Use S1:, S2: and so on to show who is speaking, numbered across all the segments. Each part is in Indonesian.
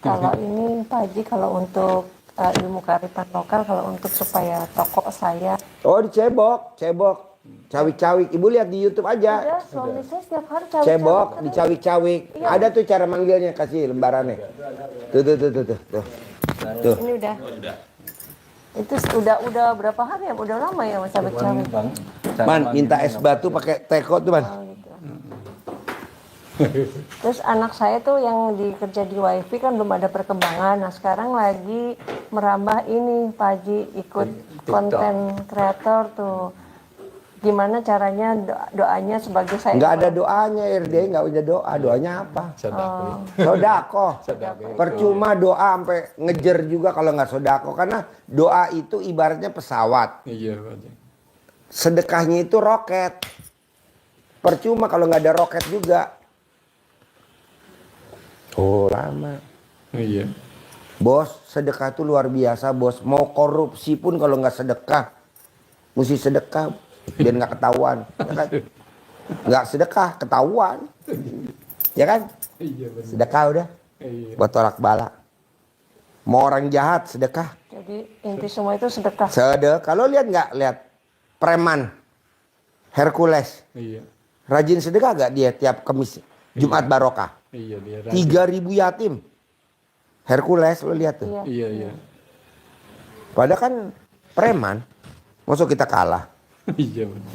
S1: Kalau ini Pak Haji, kalau untuk ilmu kearifan lokal, kalau untuk supaya toko saya.
S2: Oh dicebok, cawik-cawik. Ibu lihat di YouTube aja.
S1: Udah, suami saya setiap hari cawik-cawik
S2: Cebok,
S1: terus.
S2: dicawik-cawik.
S1: Iya.
S2: Ada tuh cara manggilnya, kasih lembarannya. Tuh.
S1: Ini udah. Itu udah berapa hari ya? Udah lama ya Mas cawik-cawik.
S2: Man, minta es batu pakai teko tuh, Man.
S1: Oh, gitu. Terus anak saya tuh yang dikerja di WiFi kan belum ada perkembangan. Nah sekarang lagi merambah ini Pak Haji, ikut konten kreator tuh. Gimana caranya doanya sebagai saya?
S2: Nggak ada doanya, RD nggak punya doa. Doanya apa? Sodako. Percuma doa sampai ngejer juga kalau nggak sodako. Karena doa itu ibaratnya pesawat.
S3: Iya, Pak Haji.
S2: Sedekahnya itu roket. Percuma kalau nggak ada roket juga. Oh lama.
S3: Iya.
S2: Bos, sedekah itu luar biasa, bos. Mau korupsi pun kalau nggak sedekah, mesti sedekah biar nggak ketahuan. Ya kan? Nggak sedekah, ketahuan. Ya kan?
S3: Iya benar.
S2: Sedekah udah.
S3: Iya.
S2: Buat tolak bala. Mau orang jahat, sedekah.
S1: Jadi inti semua itu sedekah.
S2: Sedekah. Lo lihat nggak? Lihat. Preman. Hercules.
S3: Iya.
S2: Rajin sedekah gak dia tiap Kamis? Jumat Barokah.
S3: Iya dia.
S2: 3.000 yatim. Hercules lo lihat tuh.
S1: Iya.
S3: Iya.
S2: Padahal kan preman. Masuk kita kalah.
S3: Iya benar.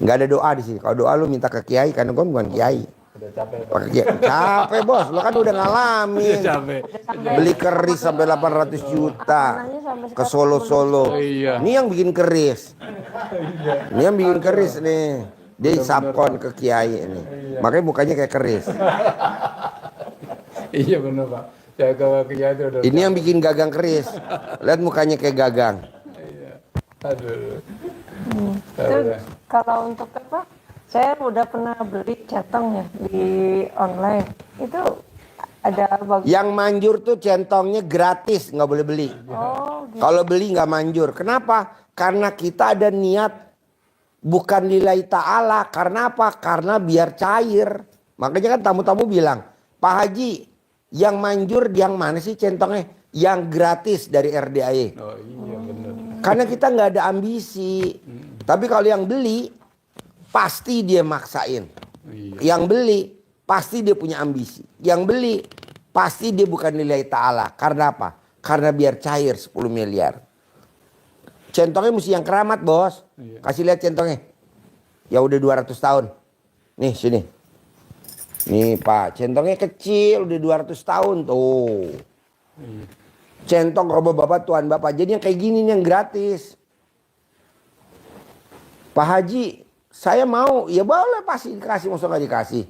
S2: Nggak ada doa di sini. Kalau doa lu minta ke kiai, karena gue bukan kiai.
S3: Udah capek.
S2: Pakai kiai. Capek bos, lo kan udah ngalamin.
S3: Capek.
S2: Beli keris sampai 800 juta. Ke Solo.
S3: Iya.
S2: Ini yang bikin keris. Ini yang bikin keris nih. Dia subkon ke kiai ini. Makanya mukanya kayak keris.
S3: Iya benar Pak. Saya kalau kiai itu udah.
S2: Ini yang bikin gagang keris. Lihat mukanya kayak gagang.
S3: Iya. Aduh.
S1: Itu kalau untuk apa? Saya udah pernah beli centong ya di online. Itu ada bagus.
S2: Yang manjur tuh centongnya gratis, nggak boleh beli.
S1: Oh, gitu.
S2: Kalau beli nggak manjur. Kenapa? Karena kita ada niat bukan lillahi ta'ala. Karena apa? Karena biar cair. Makanya kan tamu-tamu bilang, Pak Haji, yang manjur yang mana sih centongnya? Yang gratis dari RDAE.
S3: Oh iya benar.
S2: Karena kita nggak ada ambisi. Tapi kalau yang beli, pasti dia maksain.
S3: Iya.
S2: Yang beli, pasti dia punya ambisi. Yang beli, pasti dia bukan lillahi ta'ala. Karena apa? Karena biar cair 10 miliar. Centongnya mesti yang keramat bos.
S3: Iya.
S2: Kasih lihat centongnya. Ya udah 200 tahun. Nih sini. Nih Pak, centongnya kecil udah 200 tahun tuh.
S3: Iya.
S2: Centong kalau bapak tuan bapak. Jadi yang kayak gini nih yang gratis. Pak Haji, saya mau. Ya boleh pasti dikasih, masa nggak dikasih.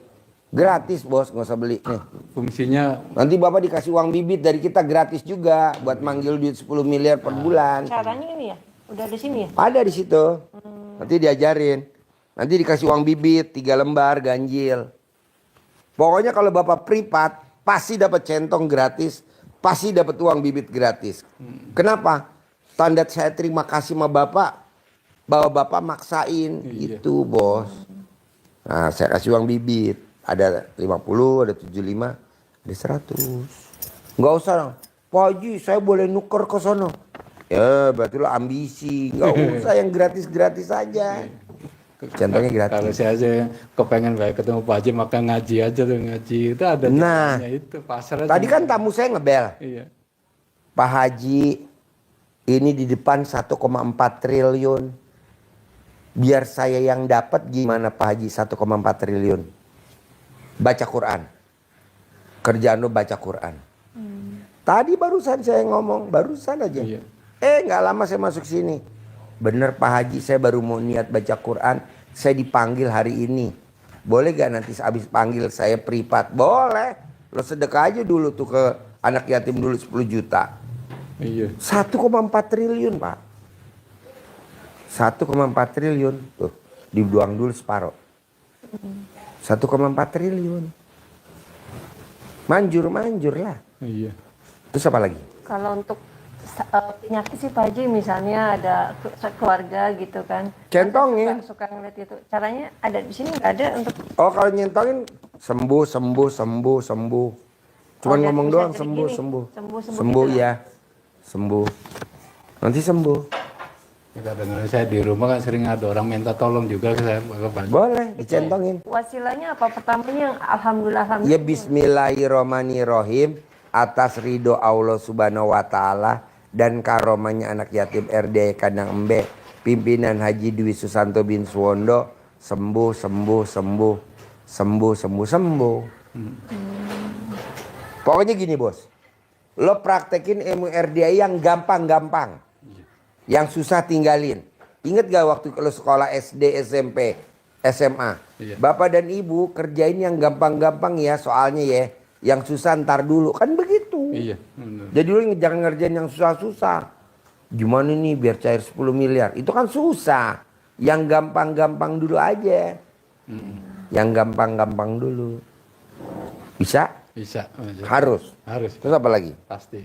S2: Gratis bos, nggak usah beli. Nih.
S3: Fungsinya
S2: Nanti bapak dikasih uang bibit dari kita gratis juga. Buat manggil duit 10 miliar per bulan.
S1: Caranya ini ya? Udah di sini ya?
S2: Ada di situ. Nanti diajarin. Nanti dikasih uang bibit 3 lembar ganjil. Pokoknya kalau bapak privat pasti dapat centong gratis, pasti dapat uang bibit gratis. Kenapa? Tanda saya terima kasih sama bapak bahwa bapak maksain gitu bos. Nah saya kasih uang bibit. Ada 50, ada 75, ada 100. Nggak usah dong. Pak Haji saya boleh nuker ke sono. Ya berarti lo ambisi. Nggak usah yang gratis-gratis aja. Centongnya gratis.
S3: kalau saya aja kepengen baik ketemu Pak Haji maka ngaji aja tuh ngaji itu ada.
S2: Nah,
S3: caranya itu pasar aja.
S2: Tadi kan tamu saya ngebel.
S3: Iya.
S2: Pak Haji ini di depan 1,4 triliun. Biar saya yang dapat gimana Pak Haji 1,4 triliun. Baca Quran. Kerjaan lo baca Quran. Tadi barusan saya ngomong, barusan aja.
S3: Iya.
S2: Nggak lama saya masuk sini. Bener Pak Haji, saya baru mau niat baca Quran. Saya dipanggil hari ini. Boleh gak nanti habis panggil saya privat? Boleh. Lo sedekah aja dulu tuh ke anak yatim dulu 10 juta.
S3: Iya.
S2: 1,4 triliun Pak. 1,4 triliun. Tuh, dibuang dulu separuh. 1,4 triliun. Manjur lah.
S3: Iya.
S2: Terus apa lagi?
S1: Kalau untuk penyakit sih Pak Haji, misalnya ada keluarga gitu kan.
S2: Centongin.
S1: Suka ngeliat itu. Caranya ada di sini nggak ada untuk.
S2: Oh kalau nyentongin sembuh. Cuman
S1: jadi
S2: ngomong
S1: bisa
S2: doang
S1: jadi
S2: sembuh,
S1: gini,
S2: sembuh.
S1: sembuh
S2: Sembuh
S1: gitu.
S2: ya. Sembuh. Nanti sembuh.
S3: Kadang-kadang saya di rumah kan sering ada orang minta tolong juga ke saya Pak Haji.
S2: Boleh dicentongin.
S1: Wasilahnya apa? Pertamanya alhamdulillah,
S2: Ya
S1: alhamdulillah.
S2: bismillahirrohmanirrohim. Atas ridho Allah subhanahu wa ta'ala. Dan karomanya anak yatim RD Kandang Embe. Pimpinan Haji Dwi Susanto bin Suwondo. Sembuh, sembuh, sembuh. Sembuh, sembuh, sembuh. Pokoknya gini bos. Lo praktekin ilmu RDI yang gampang-gampang. Yang susah tinggalin. Ingat gak waktu lo sekolah SD, SMP, SMA?
S3: Iya.
S2: Bapak dan ibu kerjain yang gampang-gampang ya soalnya ya. Yang susah ntar dulu. Kan begitu.
S3: Iya, benar.
S2: Jadi lo jangan ngerjain yang susah-susah. Gimana nih biar cair 10 miliar? Itu kan susah. Yang gampang-gampang dulu aja. Yang gampang-gampang dulu. Bisa?
S3: Bisa, Mas.
S2: Harus.
S3: Harus,
S2: Terus apa lagi?
S3: pasti.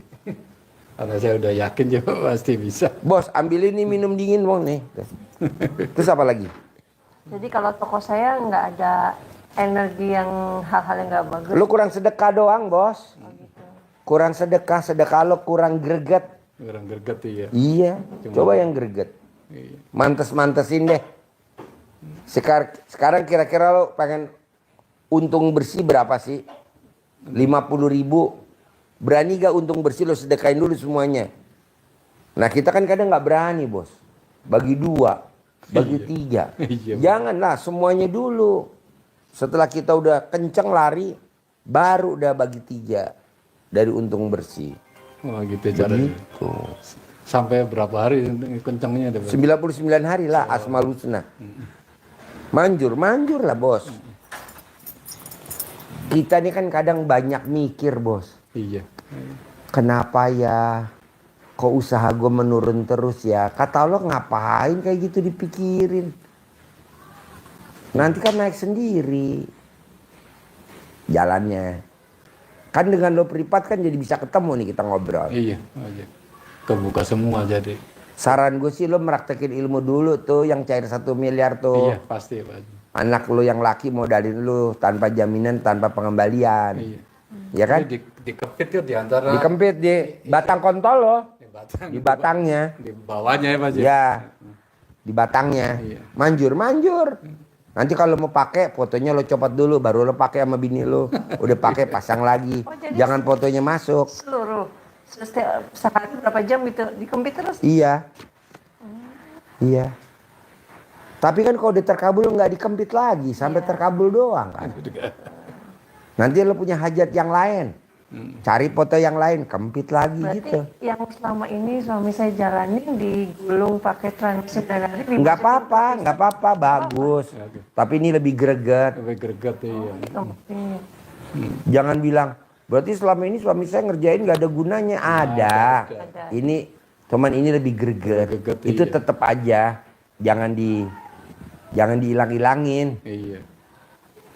S3: Karena saya udah yakin juga pasti bisa.
S2: Bos, ambil ini minum dingin bang nih. Terus apa lagi?
S1: Jadi kalau toko saya nggak ada energi yang hal-hal yang nggak bagus.
S2: Lu kurang sedekah doang bos. Kurang sedekah, sedekah lo kurang greget.
S3: Orang gerget ya.
S2: Iya, coba yang greget.
S3: Iya.
S2: Mantes-mantesin deh. Sekarang kira-kira lo pengen untung bersih berapa sih? 50.000. Berani gak untung bersih lo sedekahin dulu semuanya. Nah kita kan kadang gak berani bos. Bagi 2, bagi 3.
S3: Iya.
S2: Janganlah semuanya dulu. Setelah kita udah kenceng lari, baru udah bagi 3 dari untung bersih.
S3: Oh gitu caranya.
S2: Begitu.
S3: Sampai berapa hari kencangnya ada?
S2: 99 hari lah Asmaul Husna. Manjur lah bos. Kita nih kan kadang banyak mikir bos.
S3: Iya.
S2: Kenapa ya? Kok usaha gue menurun terus ya? Kata Allah ngapain kayak gitu dipikirin? Nanti kan naik sendiri jalannya. Kan dengan lo privat kan jadi bisa ketemu nih kita ngobrol.
S3: Iya, aja. Kebuka semua jadi.
S2: Saran gue sih lo meraktekin ilmu dulu tuh yang cair 1 miliar tuh.
S3: Iya, pasti Pak Haji.
S2: Anak lo yang laki modalin lo tanpa jaminan, tanpa pengembalian.
S3: Iya.
S2: Ya kan?
S3: Jadi dikepit kan di antara
S2: Dikempit di batang kontol lo.
S3: di batang,
S2: Di batangnya.
S3: di bawahnya ya Pak Haji.
S2: Ya. Di batangnya.
S3: Iya.
S2: Manjur. Nanti kalau mau pakai fotonya lo copot dulu baru lo pakai sama bini lo. Udah pakai pasang lagi.
S1: Oh, jadi
S2: Jangan fotonya masuk.
S1: Seluruh setiap sehari berapa jam gitu dikempit terus.
S2: Iya. Iya. Tapi kan kalau udah terkabul nggak dikempit lagi sampai terkabul doang kan. Nanti lo punya hajat yang lain. Cari foto yang lain, kempit lagi
S1: Berarti
S2: gitu.
S1: yang selama ini suami saya jalanin digulung pakai transisi dan hari
S2: Nggak apa-apa, bagus. Tapi ini lebih greget.
S3: Sampai greget iya.
S1: dikempit.
S2: Jangan bilang, berarti selama ini suami saya ngerjain nggak ada gunanya. Ada. Ini, cuman ini lebih greget.
S3: Greget,
S2: Itu
S3: iya.
S2: tetap aja, jangan dihilang-hilangin.
S3: Iya.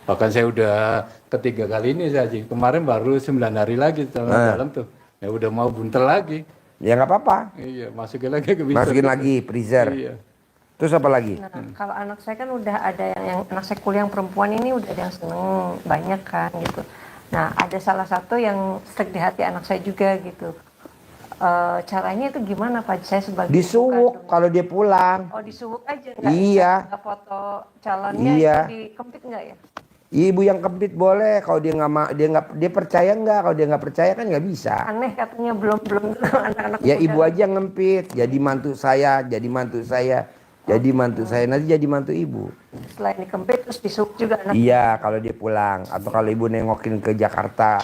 S3: Bahkan saya udah ketiga kali ini saya Haji. Kemarin baru 9 hari lagi dalam tuh. Ya udah mau buntel lagi.
S2: Ya nggak apa-apa,
S3: Iya, masukin lagi ke bisa.
S2: masukin lagi freezer.
S3: Iya.
S2: Terus apa lagi?
S1: Nah, kalau anak saya kan udah ada yang anak saya kuliah yang perempuan ini udah ada yang seneng banyak kan gitu. Nah, ada salah satu yang stek di hati anak saya juga gitu. Caranya itu gimana Pak? Saya sebagai ibu
S2: Disuwuk
S1: kandung.
S2: kalau dia pulang.
S1: Oh, disuwuk aja
S2: Iya.
S1: nggak foto calonnya
S2: Iya.
S1: itu dikempit nggak ya?
S2: Ibu yang kempit boleh, kalau dia dia percaya nggak, kalau dia nggak percaya kan nggak bisa.
S1: Aneh katanya belum anak-anak
S2: Ya
S1: muda.
S2: ibu aja yang ngempit, jadi mantu saya, jadi mantu saya, jadi mantu saya, nanti jadi mantu ibu.
S1: Selain dikempit terus disuwuk juga anak.
S2: Iya kalau dia pulang, atau kalau ibu nengokin ke Jakarta,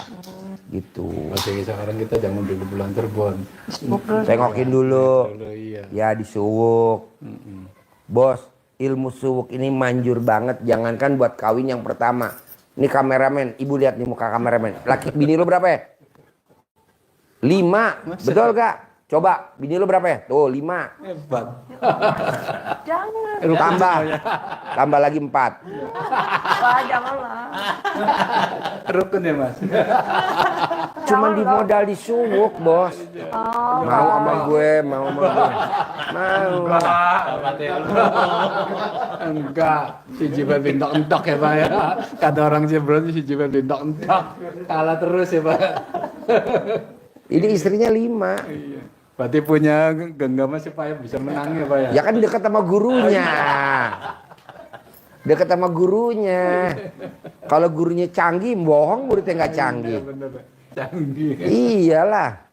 S2: gitu.
S3: Masih sekarang kita jangan dulu bulan Cirebon.
S1: Disuwuk dulu.
S2: Tengokin dulu,
S3: Dulu iya.
S2: ya disuwuk. Bos, ilmu suwuk ini manjur banget, jangankan buat kawin yang pertama. Ini kameramen, ibu lihat nih muka kameramen. Laki bini lu berapa ya? 5, betul gak? Coba, bini lu berapa ya? Tuh 5.
S3: Hebat.
S1: Jangan.
S2: Tambah lagi 4.
S1: Wah, janganlah.
S3: Rukun ya Mas.
S2: Cuma di modal disuwuk, bos. Mau sama gue, mau sama gue. Mau.
S3: Enggak, si Jibat entok-entok ya Pak ya. Kata orang Cirebon si Jibat entok-entok. Kalah terus ya Pak.
S2: Ini istrinya 5.
S3: Iya. Berarti punya genggaman supaya bisa menang ya Pak ya.
S2: Ya kan dekat sama gurunya. Dekat sama gurunya. Kalau gurunya canggih, bohong muridnya nggak canggih.
S3: Bener, canggih.
S2: Iyalah.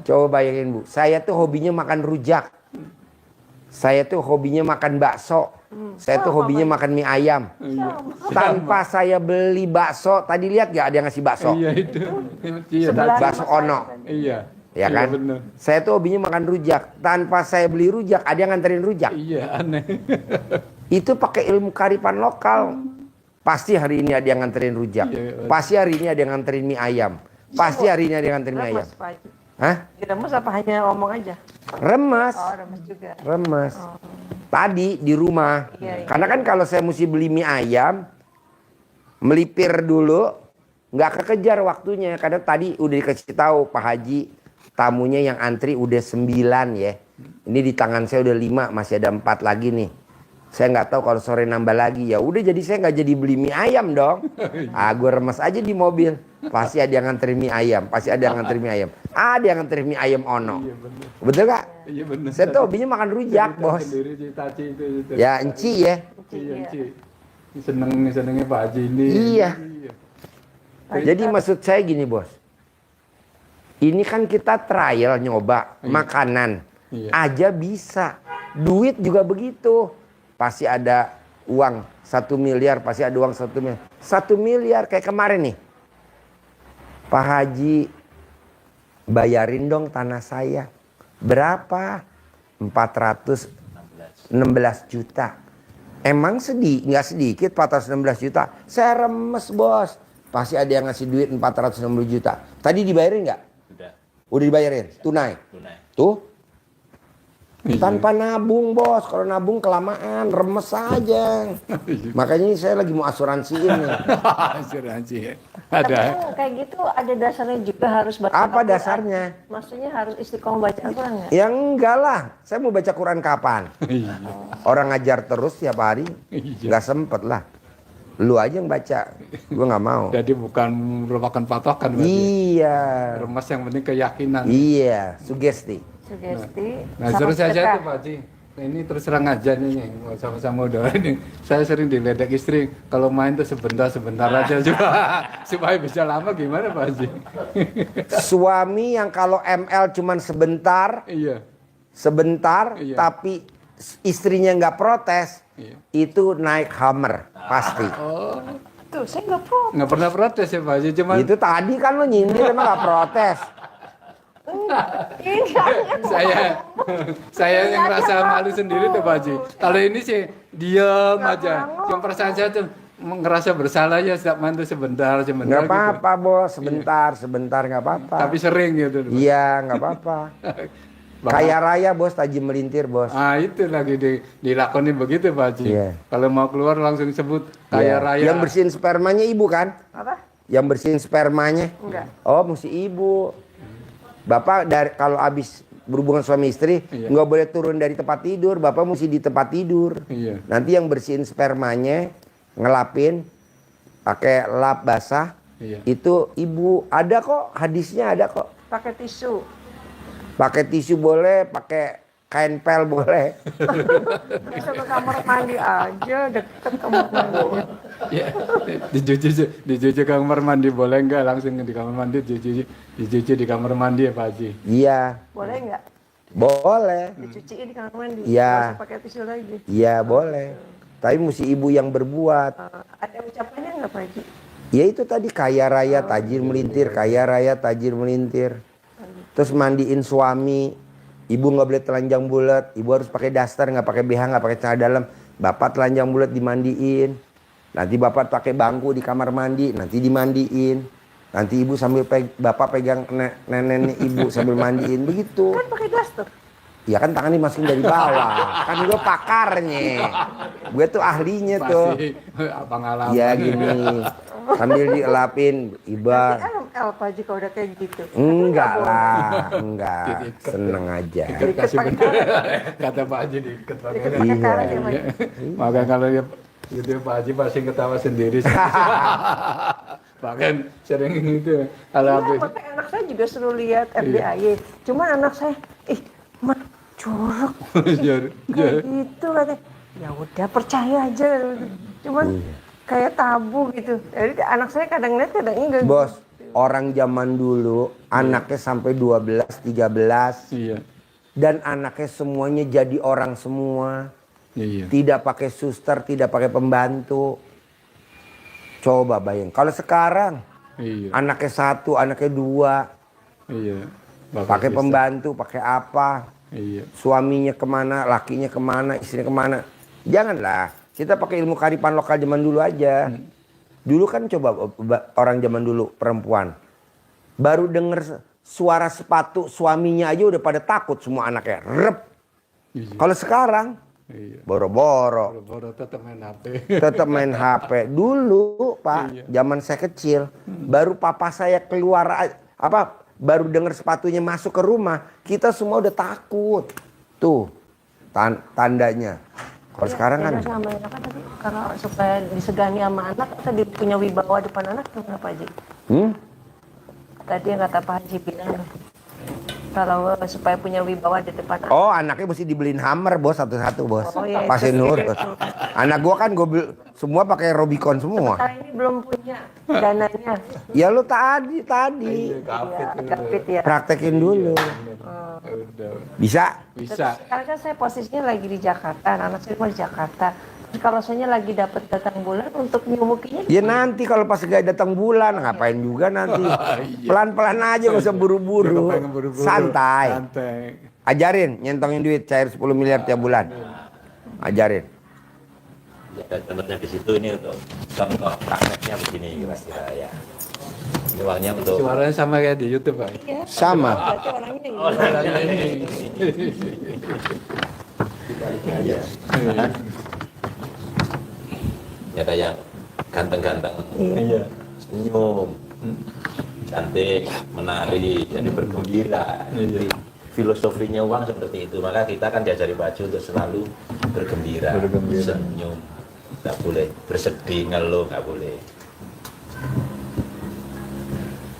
S2: Coba bayangin Bu, saya tuh hobinya makan rujak. Saya tuh hobinya makan bakso. Saya tuh hobinya makan mie ayam. Tanpa saya beli bakso, tadi lihat gak ada yang ngasih bakso?
S3: Iya itu. Iya,
S1: Sebelah
S2: Bakso ono.
S3: iya.
S2: Ya kan?
S3: Iya, bener.
S2: Saya tuh hobinya makan rujak. Tanpa saya beli rujak, ada yang nganterin rujak.
S3: Iya, aneh.
S2: Itu pakai ilmu kearifan lokal. Pasti hari ini ada yang nganterin rujak.
S3: Iya.
S2: Pasti hari ini ada yang nganterin mie ayam. Pasti hari ini ada yang nganterin mie ayam.
S1: Remes, Pak Haji.
S2: Hah?
S1: Diremes apa hanya ngomong aja?
S2: Remes.
S1: Oh, remes juga.
S2: Remes. Tadi di rumah.
S1: Iya, iya.
S2: Karena kan kalau saya mesti beli mie ayam, melipir dulu, nggak kekejar waktunya. Karena tadi udah dikasih tahu Pak Haji, tamunya yang antri udah 9 ya. Ini di tangan saya udah 5, masih ada 4 lagi nih. Saya nggak tahu kalau sore nambah lagi. Ya udah, jadi saya nggak jadi beli mie ayam dong. Gue remes aja di mobil. Pasti ada yang nganterin mie ayam. Pasti ada yang nganterin mie ayam. Ada yang nganterin mie ayam ono.
S3: Iya bener.
S2: Betul gak?
S3: Iya bener.
S2: Saya tuh hobinya makan rujak,
S3: Cerita
S2: bos.
S3: sendiri cerita Ci itu.
S2: Ya enci ya.
S3: Iya, Ci. Senengnya Pak Haji ini.
S2: Iya. Jadi maksud saya gini, bos. Ini kan kita trial nyoba makanan.
S3: Iya.
S2: Aja bisa. Duit juga begitu. Pasti ada uang 1 miliar, pasti ada uang 1 miliar. 1 miliar kayak kemarin nih. Pak Haji, bayarin dong tanah saya. Berapa? 416 juta. Emang nggak sedikit 416 juta. Saya remes, bos. Pasti ada yang ngasih duit 460 juta. Tadi dibayarin nggak? Udah dibayarin? Tunai? Tuh. Tanpa nabung, bos. Kalau nabung kelamaan, remes saja. Makanya ini saya lagi mau asuransiin nih.
S3: Asuransi.
S1: Tapi
S3: Ada.
S1: kan kayak gitu ada dasarnya juga harus baca
S2: Apa
S1: Al-Quran.
S2: dasarnya?
S1: Maksudnya harus istiqomah baca Al-Quran nggak?
S2: Ya enggak lah. Saya mau baca Quran kapan?
S3: Iya.
S2: Orang ngajar terus tiap hari.
S3: Iya.
S2: Nggak sempet lah. Lu aja yang baca. Gue nggak mau.
S3: Jadi bukan merupakan patokan berarti.
S2: Iya.
S3: Remas yang penting keyakinan.
S2: Iya. Sugesti.
S1: Sugesti.
S3: Nah,
S1: sama
S3: terus saja
S1: sedekah.
S3: tuh Pak Haji. Ini terus terang aja nih, sama-sama udah ini. Saya sering diledek istri, kalau main tuh sebentar aja juga. Supaya bisa lama gimana Pak Haji?
S2: Suami yang kalau ML cuman sebentar,
S3: Iya.
S2: Iya.
S3: Tapi
S2: istrinya nggak protes,
S3: Iya.
S2: itu naik Hummer pasti.
S3: Oh,
S1: Tuh, saya nggak pro.
S3: nggak pernah protes ya Pak Haji, cuman
S2: Itu tadi kan lo nyindir emang nggak protes.
S1: Ini
S3: saya yang ngerasa malu sendiri tuh Pak Haji. Kalau ini sih diam aja. Cuma perasaan saya tuh ngerasa bersalah ya setiap main tuh sebentar
S2: Nggak
S3: gitu.
S2: apa-apa, bos. Sebentar nggak apa-apa.
S3: Tapi sering gitu. Pak.
S2: Iya, nggak apa-apa.
S3: Bapak-
S2: Kaya raya, bos. Tajam melintir, bos.
S3: Ah itu lagi dilakonin begitu Pak Haji.
S2: Iya.
S3: Kalau mau keluar langsung sebut kaya
S2: Iya.
S3: raya.
S2: Yang bersihin spermanya ibu kan?
S1: Apa?
S2: Yang bersihin spermanya?
S1: Enggak.
S2: Oh, mesti ibu. Bapak kalau habis berhubungan suami istri
S3: Iya.
S2: nggak boleh turun dari tempat tidur. Bapak mesti di tempat tidur.
S3: Iya.
S2: Nanti yang bersihin spermanya, ngelapin, pakai lap basah.
S3: Iya.
S2: Itu ibu. Ada kok, hadisnya ada kok.
S1: Pakai tisu.
S2: Pakai tisu boleh, pakai kain pel boleh.
S1: Bisa ke kamar mandi aja, deket kamar mandi.
S3: Ya, dicuci kamar mandi boleh nggak langsung di kamar mandi dicuci di kamar mandi ya Pak Haji.
S2: Iya,
S1: Boleh nggak?
S2: boleh.
S1: Dicuciin di kamar mandi.
S2: Iya.
S1: Nggak usah pakai tisu lagi.
S2: Iya, boleh. Tapi mesti ibu yang berbuat.
S1: Ada ucapannya nggak Pak Haji?
S2: Ya itu tadi kaya raya tajir melintir, kaya raya tajir melintir. Terus mandiin suami, ibu nggak boleh telanjang bulat, ibu harus pakai daster, nggak pakai BH, nggak pakai celana dalam. Bapak telanjang bulat dimandiin, nanti bapak pakai bangku di kamar mandi, nanti dimandiin. Nanti ibu sambil bapak pegang neneknya ibu sambil mandiin, begitu.
S1: Kan pakai daster.
S2: Ya kan tangan dimasukin dari bawah. Kan gue pakarnya. Gue tuh ahlinya tuh.
S3: Pasti pengalaman.
S2: Ya gini. Sambil dielapin iba.
S1: ML Pak Haji kalau udah kayak gitu.
S2: Enggak lah, enggak. Seneng aja.
S3: Kasih kata Pak Haji diikat pakai.
S1: Pakai karet ya, Pak.
S3: Iya. Maka kalau dia gitu Pak Haji pasti ketawa sendiri. Bahkan sering gitu. Kalau
S1: Iya, makanya anak saya juga suruh lihat RDAY. Cuman anak saya, mah jorok kayak gitu katanya. Ya udah percaya aja. Cuman kayak tabu gitu. Jadi anak saya kadang lihat kadang enggak.
S2: Bos, orang zaman dulu anaknya sampai 12, 13.
S3: Iya.
S2: Dan anaknya semuanya jadi orang semua.
S3: Iya.
S2: Tidak pakai suster, tidak pakai pembantu. Coba bayang. Kalau sekarang
S3: Iya.
S2: anaknya 1, anaknya 2.
S3: Iya.
S2: Pakai pembantu, pakai apa.
S3: Iya.
S2: Suaminya kemana, lakinya kemana, istrinya kemana. Janganlah. Kita pakai ilmu kearifan lokal zaman dulu aja. Dulu kan coba orang zaman dulu perempuan. Baru denger suara sepatu suaminya aja udah pada takut semua anaknya. Rep.
S3: Iya.
S2: Kalau sekarang
S3: Iya.
S2: boro-boro.
S3: Boro-boro tetap main HP.
S2: Tetap main HP. Dulu Pak, zaman saya kecil, baru papa saya keluar baru dengar sepatunya masuk ke rumah, kita semua udah takut. Tuh tandanya. Kalau sekarang kan
S1: sama anak kan tadi karena supaya disegani sama anak tadi punya wibawa depan anak tuh Pak Haji. Tadi yang kata Pak Haji bilang kalau supaya punya wibawa di depan anak.
S2: Oh, anaknya mesti dibeliin Hammer, Bos, satu-satu, Bos.
S1: Oh, iya,
S2: Pasti
S1: itu.
S2: nurut. Anak gua kan semua pakai Rubicon semua.
S1: Kita ini belum punya dananya.
S2: Ya lu tadi.
S1: Iya, David ya.
S2: Praktekin dulu.
S3: Udah.
S2: Bisa?
S3: Bisa.
S1: Sekarang kan saya posisinya lagi di Jakarta, anak saya mau di Jakarta. Terus kalau saya lagi dapat datang bulan untuk nyumukinya
S2: Ya nanti kalau pas gak datang bulan, ngapain juga nanti. Pelan-pelan aja, gak usah buru-buru.
S3: Pengen buru-buru.
S2: Santai.
S3: Santai.
S2: Ajarin, nyentongin duit cair 10 miliar tiap bulan. Ajarin.
S4: Ya, contohnya di situ ini untuk contoh prakteknya begini kira-kira ya. Ini uangnya untuk
S3: Suaranya sama kayak di YouTube, Pak.
S2: Sama.
S1: berarti orangnya yang
S4: ya kayak yang ganteng-ganteng,
S3: Iya.
S4: senyum, cantik, menari, jadi bergembira. Jadi filosofinya uang seperti itu. Maka kita kan diajari baju untuk selalu bergembira, senyum, nggak boleh bersedih, ngeluh, nggak boleh.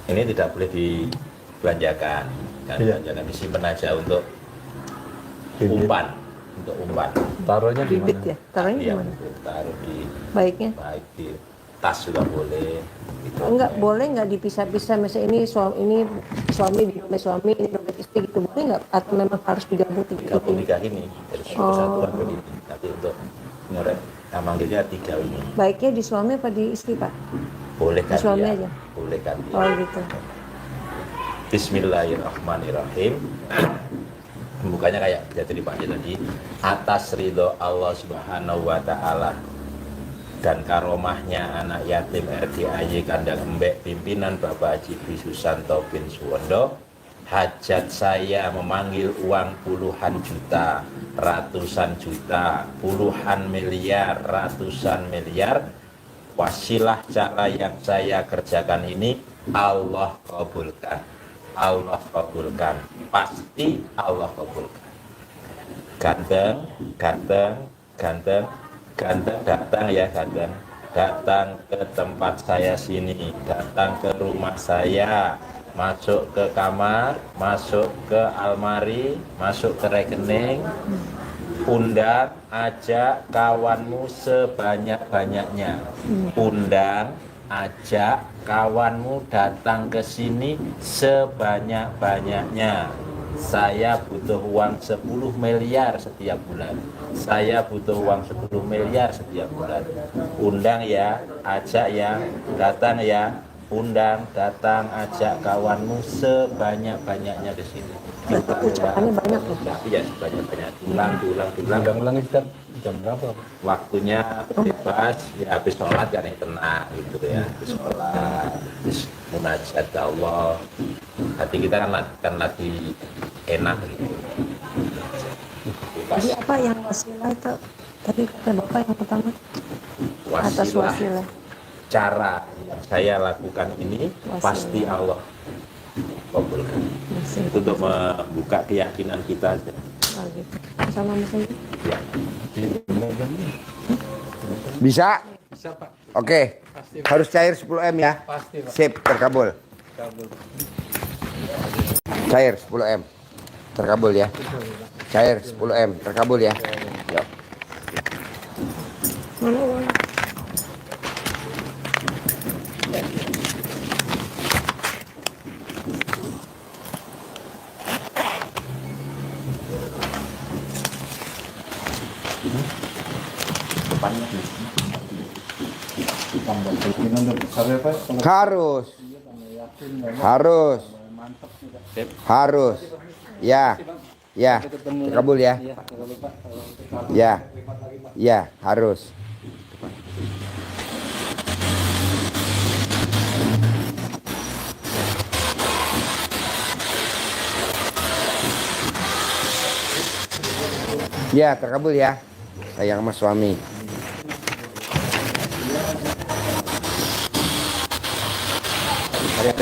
S4: Ini tidak boleh dibelanjakan, kan belanjakan disimpan aja untuk umpan, untuk umpan.
S3: Taruhnya di
S1: bibit
S3: mana?
S1: ya. Taruhnya
S4: Iya,
S1: gimana?
S4: taruh di
S1: Baiknya.
S4: baik di tas juga boleh. Gitu.
S1: Enggak boleh nggak dipisah-pisah misalnya ini suami di dompet suami ini dompet istri gitu boleh nggak atau memang harus digabung tiga
S4: Gabung
S1: ini?
S4: tiga ini dari persatuan begini. Tapi untuk ngorek manggilnya tiga ini.
S1: Baiknya di suami apa di istri Pak?
S4: Boleh kan
S1: Suami
S4: dia?
S1: aja?
S4: Boleh kan dia?
S1: Oh gitu.
S4: Bismillahirrahmanirrahim. Bukanya kayak jadi Pak Haji tadi, atas ridho Allah Subhanahu wa taala dan karomahnya anak yatim RDAY Kandang Embek pimpinan Bapak Haji Dwi Susanto bin Suwondo, hajat saya memanggil uang puluhan juta, ratusan juta, puluhan miliar, ratusan miliar. Wasilah cara yang saya kerjakan ini Allah kabulkan. Allah kabulkan, pasti Allah kabulkan. Ganteng, ganteng, ganteng, ganteng, datang ya ganteng, datang ke tempat saya sini, datang ke rumah saya, masuk ke kamar, masuk ke almari, masuk ke rekening, undang, ajak kawanmu sebanyak-banyaknya, undang, ajak kawanmu datang ke sini sebanyak-banyaknya. Saya butuh uang 10 miliar setiap bulan. Saya butuh uang 10 miliar setiap bulan. Undang ya, ajak ya, datang ya, undang, datang, ajak kawanmu sebanyak-banyaknya ke sini.
S1: Ucapannya banyak ya.
S4: Iya, sebanyak-banyak. Ulang.
S3: Ulang-ulang Ustaz, jam berapa?
S4: Waktunya bebas, ya habis sholat kan yang tenang gitu ya, habis sholat, habis munajat ke Allah, hati kita kan lagi enak gitu. bekas
S1: Jadi apa yang wasilah itu? Tadi kata Bapak yang pertama atas wasilah.
S4: cara yang saya lakukan ini pasti Allah kabulkan. Itu untuk membuka keyakinan kita aja.
S1: Oh, gitu. Sama Mas Andi?
S4: Ya.
S2: Bisa?
S3: Bisa Pak.
S2: Oke.
S3: Pasti.
S2: Harus cair 10 M ya.
S3: Pasti Pak.
S2: Sip, terkabul.
S3: Kabul.
S2: Cair 10 M. Terkabul ya. Cair 10 M. Terkabul ya. Yuk.
S1: Mana uang?
S2: Harus. Harus. Harus. Ya. Ya. Terkabul ya. Ya. Ya, harus. Ya, terkabul ya. Sayang sama suami.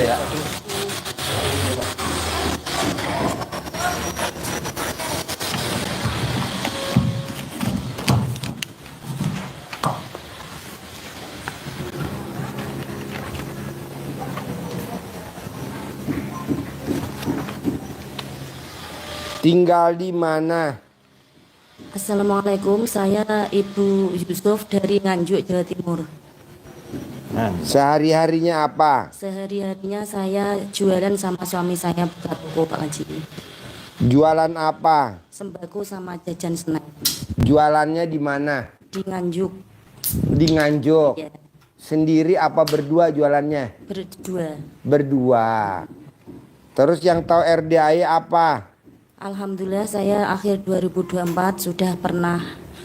S4: Ya.
S2: Tinggal di mana?
S5: Assalamualaikum, saya Ibu Yusuf dari Nganjuk, Jawa Timur.
S2: Sehari-harinya apa?
S5: Sehari-harinya saya jualan sama suami saya buka toko Pak Haji.
S2: Jualan apa?
S5: Sembako sama jajan snack
S2: Jualannya di mana?
S5: di Nganjuk.
S2: Di Nganjuk.
S5: Ya,
S2: Sendiri apa berdua jualannya?
S5: berdua.
S2: Berdua. Terus yang tahu RDAI apa?
S5: Alhamdulillah saya akhir 2024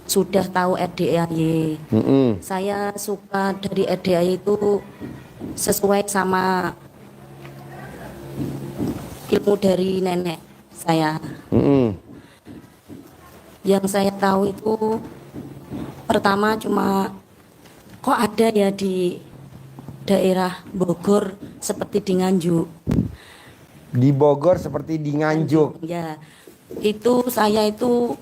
S5: sudah tahu RDAY. Saya suka dari RDAY itu sesuai sama ilmu dari nenek saya. Yang saya tahu itu pertama cuma kok ada ya di daerah Bogor seperti di Nganjuk.
S2: Di Bogor seperti di Nganjuk.
S5: Ya, itu saya itu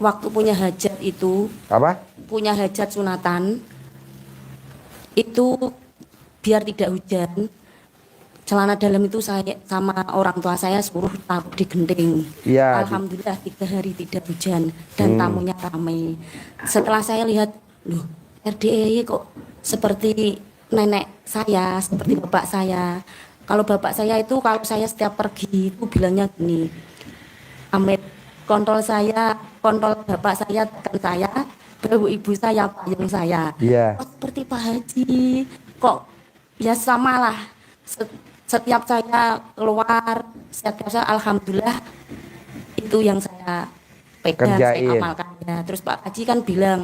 S5: waktu punya hajat itu,
S2: Apa?
S5: punya hajat sunatan, itu biar tidak hujan, celana dalam itu saya sama orang tua saya suruh taruh di genting.
S2: Iya,
S5: Alhamdulillah 3 hari tidak hujan dan tamunya ramai. Setelah saya lihat, loh RDAY kok seperti nenek saya, seperti bapak saya. Kalau bapak saya itu kalau saya setiap pergi itu bilangnya gini, Amit, kontrol bapak saya tekan saya, baru ibu saya payung saya.
S2: Iya.
S5: Kok seperti Pak Haji, kok ya samalah. Setiap saya keluar, setiap saya alhamdulillah itu yang saya pegang, saya
S2: Kerjain.
S5: amalkan. Ya, terus Pak Haji kan bilang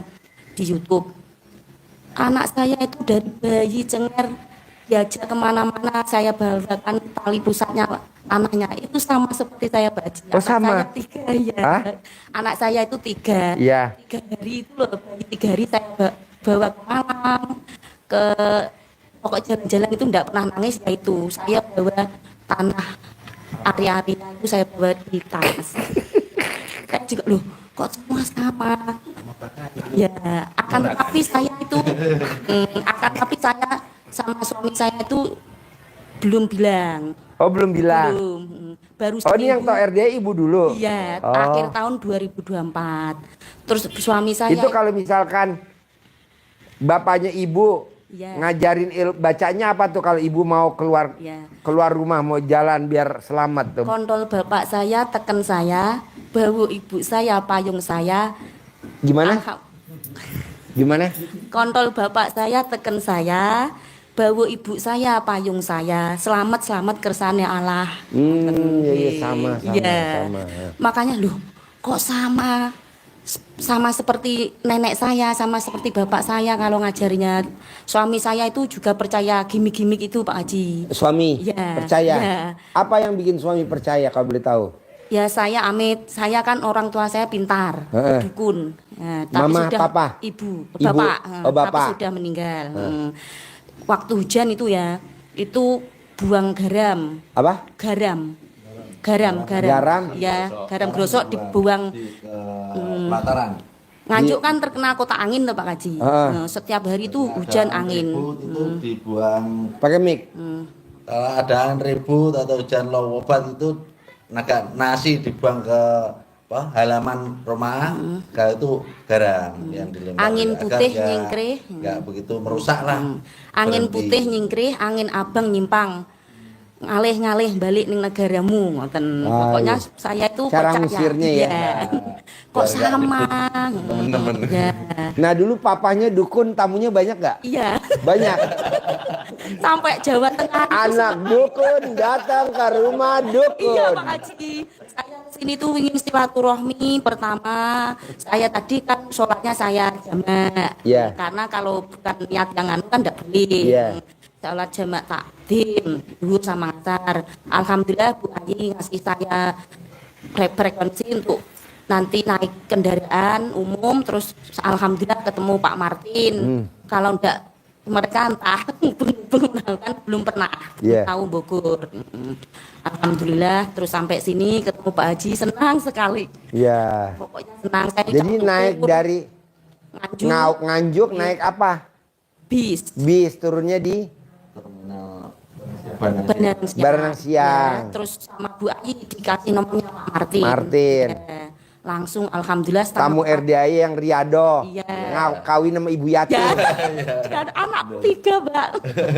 S5: di YouTube, anak saya itu dari bayi cenger diajak kemana-mana saya bawakan tali pusatnya anaknya itu sama seperti saya Haji.
S2: Oh,
S5: Anak
S2: sama?
S5: saya 3 ya.
S2: Hah?
S5: Anak saya itu 3.
S2: Iya.
S5: 3 hari itu loh, bayi 3 hari saya bawa ke Malang, ke pokok jalan-jalan itu enggak pernah nangis ya itu. Saya bawa tanah area-area itu saya bawa di tas. Saya juga loh, kok semua sama. Ya, akan tetapi saya itu saya sama suami saya itu belum bilang.
S2: Oh, belum bilang.
S5: Belum. Baru
S2: Oh, ini yang tahu RDAI ibu dulu.
S5: Iya,
S2: Oh.
S5: akhir tahun 2024. Terus suami saya
S2: Itu kalau misalkan bapaknya ibu
S5: Iya.
S2: ngajarin bacanya apa tuh kalau ibu mau keluar
S5: Iya.
S2: keluar rumah mau jalan biar selamat tuh.
S5: kontrol bapak saya, tekan saya, bawa ibu saya, payung saya.
S2: Gimana? Gimana?
S5: Kontrol bapak saya, tekan saya, bawa ibu saya, payung saya. Selamat kersane Allah.
S2: Iya, sama.
S5: Iya. Makanya loh, kok sama seperti nenek saya, sama seperti bapak saya kalau ngajarinya. Suami saya itu juga percaya gimmick-gimmick itu Pak Haji.
S2: Suami
S5: Iya,
S2: percaya.
S5: iya.
S2: Apa yang bikin suami percaya kalau boleh tahu?
S5: Ya saya Amit, saya kan orang tua saya pintar, dukun. Nah, tapi
S2: Mama,
S5: sudah
S2: papa?
S5: ibu,
S2: Ibu,
S5: bapak,
S2: oh, bapak.
S5: tapi sudah meninggal. Waktu hujan itu ya, itu buang garam,
S2: Apa?
S5: garam.
S2: Garam?
S5: Ya, garam grosok dibuang.
S6: Pelataran.
S5: Nganjuk kan terkena kotak angin tuh Pak Kaji. Nah, setiap hari itu hujan angin.
S6: Itu dibuang.
S2: Pakai mic.
S6: Kalau ada angin ribut atau hujan lowobat itu nasi dibuang ke halaman rumah, kalau itu garam yang dilempar.
S5: Angin
S6: Agar
S5: putih
S6: nggak-
S5: nyingkrih.
S6: nggak begitu merusak lah.
S5: Angin
S6: Berhenti.
S5: putih nyingkrih, angin abang nyimpang. Ngalih-ngalih balik ning negaramu ngoten. Pokoknya
S2: iya.
S5: saya itu
S2: Cara
S5: percaya.
S2: ngusirnya ya.
S5: Iya. Kok
S6: Biar nggak
S5: sama?
S6: temen-temen.
S5: Ya.
S2: Nah dulu papanya dukun, tamunya banyak gak?
S5: Iya.
S2: Banyak.
S5: Sampai Jawa Tengah.
S2: Anak dukun datang ke rumah dukun.
S5: Iya Pak Haji. Saya sini tuh ingin silaturahmi pertama. Saya tadi kan sholatnya saya jamak.
S2: Iya.
S5: Karena kalau bukan niat yang anu kan enggak boleh.
S2: Iya.
S5: Sholat jamak takdim duhur sama asar. Alhamdulillah Bu Ayi ngasih saya frekuensi untuk nanti naik kendaraan umum, terus alhamdulillah ketemu Pak Martin. Kalau enggak mereka entah belum pernah
S2: Iya.
S5: tahu Bogor. Alhamdulillah terus sampai sini ketemu Pak Haji, senang sekali.
S2: Iya.
S5: Pokoknya senang saya.
S2: Jadi
S5: ucap
S2: naik
S5: syukur.
S2: dari
S5: Nganjuk,
S2: Nganjuk naik apa?
S5: bis
S2: Bis, turunnya di
S6: Terminal
S5: Barang Siang.
S2: Siang.
S5: Ya, terus sama Bu Ayi dikasih nomornya Pak Martin.
S2: Martin.
S5: Ya, langsung alhamdulillah setelah
S2: tamu RDAI yang Riado.
S5: Iya.
S2: Kawin sama ibu yatim.
S5: Ya, dan anak 3 Mbak.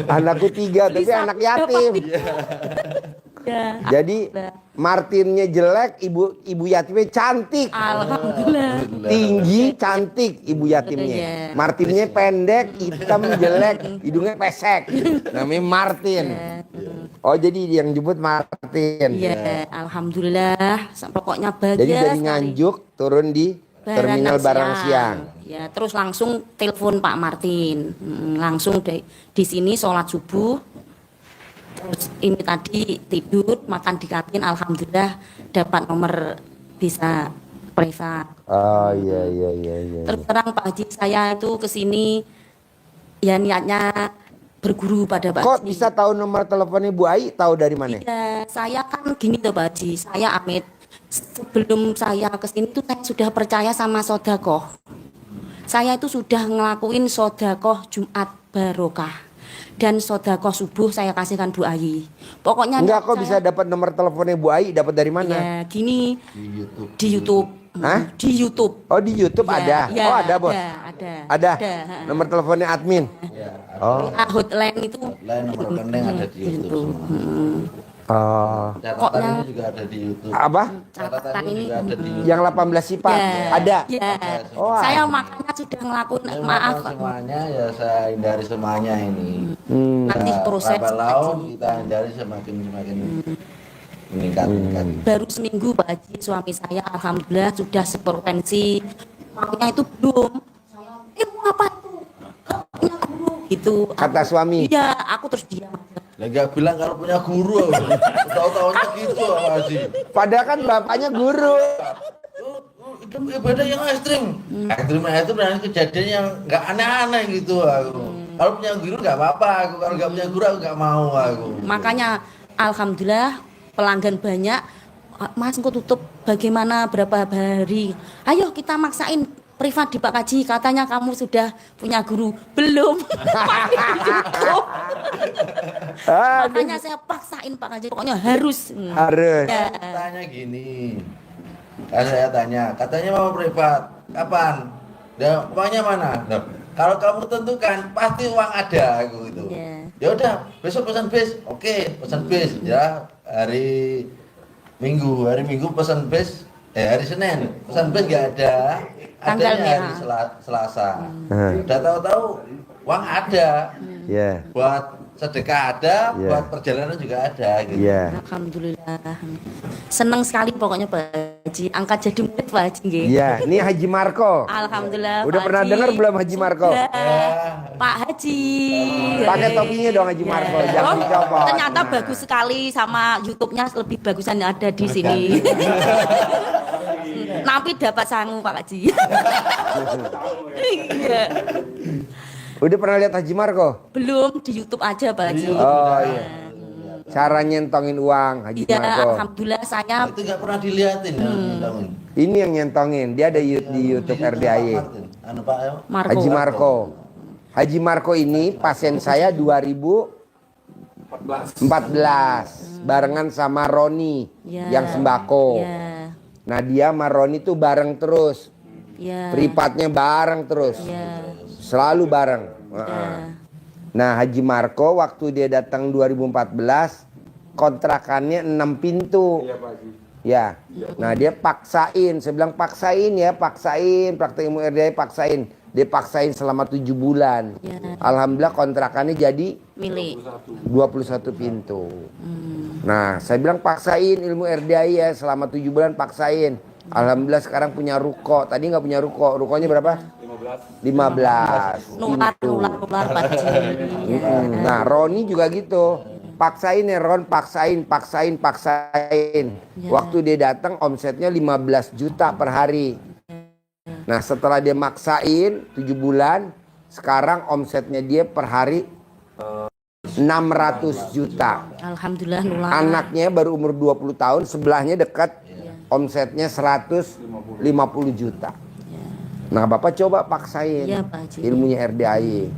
S2: Anakku 3 tapi
S5: Bisa
S2: anak yatim.
S5: dapat 3. Ya.
S2: Jadi Martinnya jelek, ibu yatimnya cantik.
S5: Alhamdulillah.
S2: Tinggi, cantik ibu
S5: Iya.
S2: yatimnya. Martinnya pendek, hitam, jelek, hidungnya pesek. Namanya Martin. Oh jadi yang jemput Martin.
S5: Iya, alhamdulillah. Pokoknya bahagia.
S2: Jadi dari
S5: sekali.
S2: Nganjuk turun di terminal Barang Siang.
S5: Ya, terus langsung telepon Pak Martin. Langsung di sini sholat subuh. Terus ini tadi tidur, makan di kantin, alhamdulillah dapat nomor bisa privat.
S2: Oh iya.
S5: Terus terang Pak Haji, saya itu ke sini ya niatnya berguru pada Pak
S2: Kok
S5: Haji.
S2: bisa tahu nomor teleponnya Bu Ai? Tahu dari mana?
S5: Iya, saya kan gini tuh Pak Haji, saya Amit. Sebelum saya ke sini tuh saya sudah percaya sama sodakoh. Saya itu sudah ngelakuin sodakoh Jumat Barokah. Dan sodakoh subuh saya kasihkan Bu Ayi. Pokoknya
S2: Enggak kok
S5: saya-
S2: bisa dapat nomor teleponnya Bu Ai? Dapat dari mana?
S5: Ya gini di YouTube.
S2: Hah?
S5: Di YouTube.
S2: Oh di YouTube
S5: Ya,
S2: ada.
S5: ya,
S2: Oh ada bos.
S5: Ada.
S2: Ada. Nomor teleponnya admin. Oh.
S5: Hotline itu.
S6: lain nomor rekening ada di YouTube semua.
S2: Oh.
S6: Catatan
S5: Pokoknya-
S6: ini juga ada di YouTube.
S2: Apa?
S6: Catatan ini juga ada di YouTube.
S2: Yang 18 sifat
S5: Ya,
S2: ada.
S5: Ya.
S2: Oh,
S5: Saya makanya sudah ngelakuin
S6: Saya
S5: maaf.
S6: makan semuanya ya saya hindari semuanya ini.
S5: Nanti proses
S6: Berapa laut kita hindari semakin meningkat.
S5: baru seminggu Pak Haji suami saya alhamdulillah sudah seprovinsi. Makanya itu belum. Saya mau apa itu? Gak punya guru gitu.
S2: Kata suami.
S5: Iya, aku terus diam aja.
S6: Lah nggak bilang kalau punya guru, tahu-tahunya gitu Haji.
S2: Padahal kan bapaknya guru.
S6: Itu ibadah yang ekstrim. Ekstrimnya itu berarti kejadian yang nggak aneh-aneh gitu aku. Kalau punya guru nggak apa-apa aku, kalau nggak punya guru aku nggak mau aku.
S5: Makanya alhamdulillah pelanggan banyak. Mas engko tutup bagaimana berapa hari? Ayo kita maksain privat di Pak Kaji, katanya kamu sudah punya guru. Belum. Makanya saya paksain Pak Kaji, pokoknya harus.
S2: Harus.
S5: Ya.
S6: Tanya gini. Kan saya tanya, katanya mau privat. Kapan? Ya, uangnya mana? Nah, kalau kamu tentukan pasti uang ada aku itu.
S5: Iya.
S6: Ya udah, besok pesan bis. Oke, pesan bis ya. Hari Minggu pesan bis. Hari Senin pesan bis nggak ada.
S5: Tanggal
S6: Adanya hari
S5: merah.
S6: Selasa. Udah tahu-tahu uang ada.
S2: Ya.
S6: Buat sedekah ada,
S2: Iya.
S6: buat perjalanan juga ada gitu.
S2: Iya.
S5: Alhamdulillah. Senang sekali pokoknya Pak Haji. Angkat jadi murid Pak Haji nggih.
S2: Iya, ini Haji Marco.
S5: Alhamdulillah.
S2: Udah
S5: Pak
S2: pernah
S5: Haji.
S2: dengar belum Haji Marco?
S5: Sudah. Pak Haji.
S2: Pakai topinya dong Haji Marco, jangan
S5: Oh,
S2: dicopot.
S5: ternyata
S2: Nah.
S5: bagus sekali sama YouTube-nya lebih bagusan yang ada di sini. Napi dapat sangu Pak Haji. Iya.
S2: Udah pernah lihat Haji Marco?
S5: Belum di YouTube aja Pak Haji.
S2: Oh iya. Cara nyentongin uang Haji
S5: Iya,
S2: Marco.
S5: alhamdulillah saya
S6: Itu nggak pernah diliatin ya, ngitungin.
S2: Ini yang nyentongin, dia ada di YouTube RDAY.
S6: Anu Pak ya.
S5: Marco.
S2: Haji Marco. Haji Marco ini pasien saya 2014 barengan sama Roni
S5: Ya.
S2: yang sembako.
S5: Ya.
S2: Nah dia sama Roni tuh bareng terus,
S5: Ya.
S2: pripatnya bareng terus,
S5: Ya.
S2: selalu bareng.
S5: Ya.
S2: Nah Haji Marco waktu dia datang 2014 kontrakannya 6 pintu. Ya, nah dia paksain, saya bilang paksain ya, paksain, praktek ilmu RDAY paksain. Dia paksain selama 7 bulan.
S5: Ya.
S2: Alhamdulillah kontrakannya jadi
S5: Milik.
S2: 21 pintu. Nah, saya bilang paksain ilmu RDAY ya, selama 7 bulan paksain. Alhamdulillah sekarang punya ruko. Tadi nggak punya ruko. Rukonya berapa? 15
S5: Nular
S2: pintu.
S5: Pak Haji.
S2: Nah, Roni juga gitu. Paksain ya Ron, paksain.
S5: Ya.
S2: Waktu dia datang omsetnya 15 juta per hari. Nah, setelah dia maksain 7 bulan, sekarang omsetnya dia per hari 600 juta.
S5: Alhamdulillah nular.
S2: Anaknya baru umur 20 tahun, sebelahnya dekat, omsetnya 150 juta. Nah, Bapak coba paksain
S5: Iya, Pak Haji.
S2: ilmunya RDAY.